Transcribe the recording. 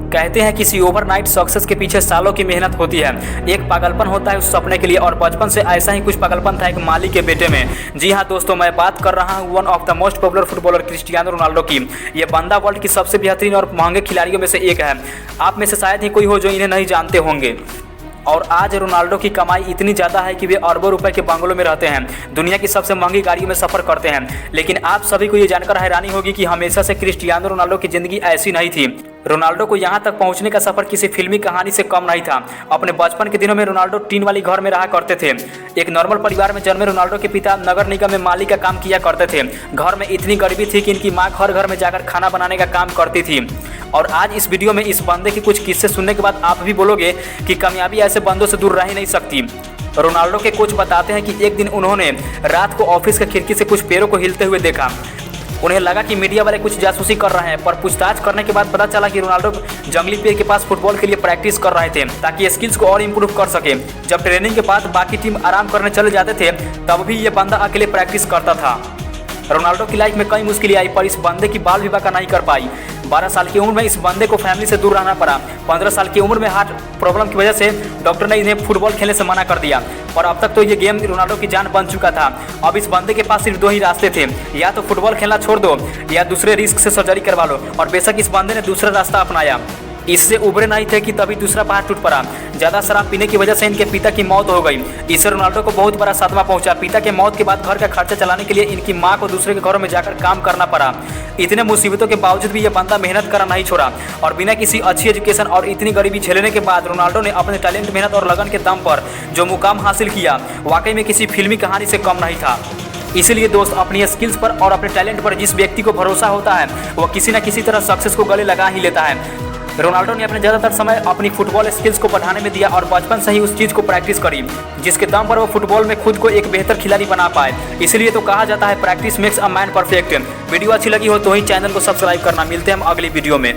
कहते हैं किसी ओवरनाइट सक्सेस के पीछे सालों की मेहनत होती है। एक पागलपन होता है उस सपने के लिए, और बचपन से ऐसा ही कुछ पागलपन था एक माली के बेटे में। जी हाँ दोस्तों, मैं बात कर रहा हूँ one of the most popular footballer Cristiano Ronaldo की। ये बंदा वर्ल्ड की सबसे बेहतरीन और महंगे खिलाड़ियों में से एक है। आप में से शायद ही कोई हो जो इन्हें नहीं जानते होंगे। और आज रोनाल्डो की कमाई इतनी ज़्यादा है कि वे अरबों रुपए के बंगलों में रहते हैं, दुनिया की सबसे महंगी गाड़ियों में सफ़र करते हैं। लेकिन आप सभी को ये जानकर हैरानी होगी कि हमेशा से क्रिस्टियानो रोनाल्डो की ज़िंदगी ऐसी नहीं थी। रोनाल्डो को यहाँ तक पहुँचने का सफ़र किसी फिल्मी कहानी से कम नहीं था। अपने बचपन के दिनों में रोनाल्डो टीन वाली घर में रहा करते थे। एक नॉर्मल परिवार में जन्मे रोनाल्डो के पिता नगर निगम में माली का काम किया करते थे। घर में इतनी गरीबी थी कि इनकी माँ हर घर में जाकर खाना बनाने का काम करती थी। और आज इस वीडियो में इस बंदे के कुछ किस्से सुनने के बाद आप भी बोलोगे कि कामयाबी ऐसे बंदों से दूर रह ही नहीं सकती। रोनाल्डो के कोच बताते हैं कि एक दिन उन्होंने रात को ऑफिस की खिड़की से कुछ पेड़ों को हिलते हुए देखा। उन्हें लगा कि मीडिया वाले कुछ जासूसी कर रहे हैं, पर पूछताछ करने के बाद पता चला कि रोनाल्डो जंगली पेड़ के पास फुटबॉल के लिए प्रैक्टिस कर रहे थे ताकि स्किल्स को और इम्प्रूव कर सके। जब ट्रेनिंग के बाद बाकी टीम आराम करने चले जाते थे तब भी ये बंदा अकेले प्रैक्टिस करता था। रोनाल्डो की लाइफ में कई मुश्किलें आई, पर इस बंदे की बाल विवाह नहीं कर पाई। 12 साल की उम्र में इस बंदे को फैमिली से दूर रहना पड़ा। 15 साल की उम्र में हार्ट प्रॉब्लम की वजह से डॉक्टर ने इन्हें फुटबॉल खेलने से मना कर दिया। और अब तक तो ये गेम रोनाल्डो की जान बन चुका था। अब इस बंदे के पास सिर्फ दो ही रास्ते थे, या तो फुटबॉल खेलना छोड़ दो या दूसरे रिस्क से सर्जरी करवा लो। और बेशक इस बंदे ने दूसरा रास्ता अपनाया। इससे उभरे नहीं थे कि तभी दूसरा पहाड़ टूट पड़ा। ज़्यादा शराब पीने की वजह से इनके पिता की मौत हो गई। इससे रोनाल्डो को बहुत बड़ा सदमा पहुंचा। पिता के मौत के बाद घर का खर्चा चलाने के लिए इनकी मां को दूसरे के घरों में जाकर काम करना पड़ा। इतने मुसीबतों के बावजूद भी ये बंदा मेहनत करना नहीं छोड़ा, और बिना किसी अच्छी एजुकेशन और इतनी गरीबी झेलने के बाद रोनाल्डो ने अपने टैलेंट, मेहनत और लगन के दम पर जो मुकाम हासिल किया, वाकई में किसी फिल्मी कहानी से कम नहीं था। इसीलिए दोस्त, अपनी स्किल्स पर और अपने टैलेंट पर जिस व्यक्ति को भरोसा होता है वह किसी न किसी तरह सक्सेस को गले लगा ही लेता है। रोनाल्डो ने अपने ज़्यादातर समय अपनी फुटबॉल स्किल्स को बढ़ाने में दिया और बचपन से ही उस चीज़ को प्रैक्टिस करी जिसके दम पर वो फुटबॉल में खुद को एक बेहतर खिलाड़ी बना पाए। इसलिए तो कहा जाता है practice makes a man perfect. Video अच्छी लगी हो तो ही चैनल को सब्सक्राइब करना। मिलते हैं हम अगली वीडियो में।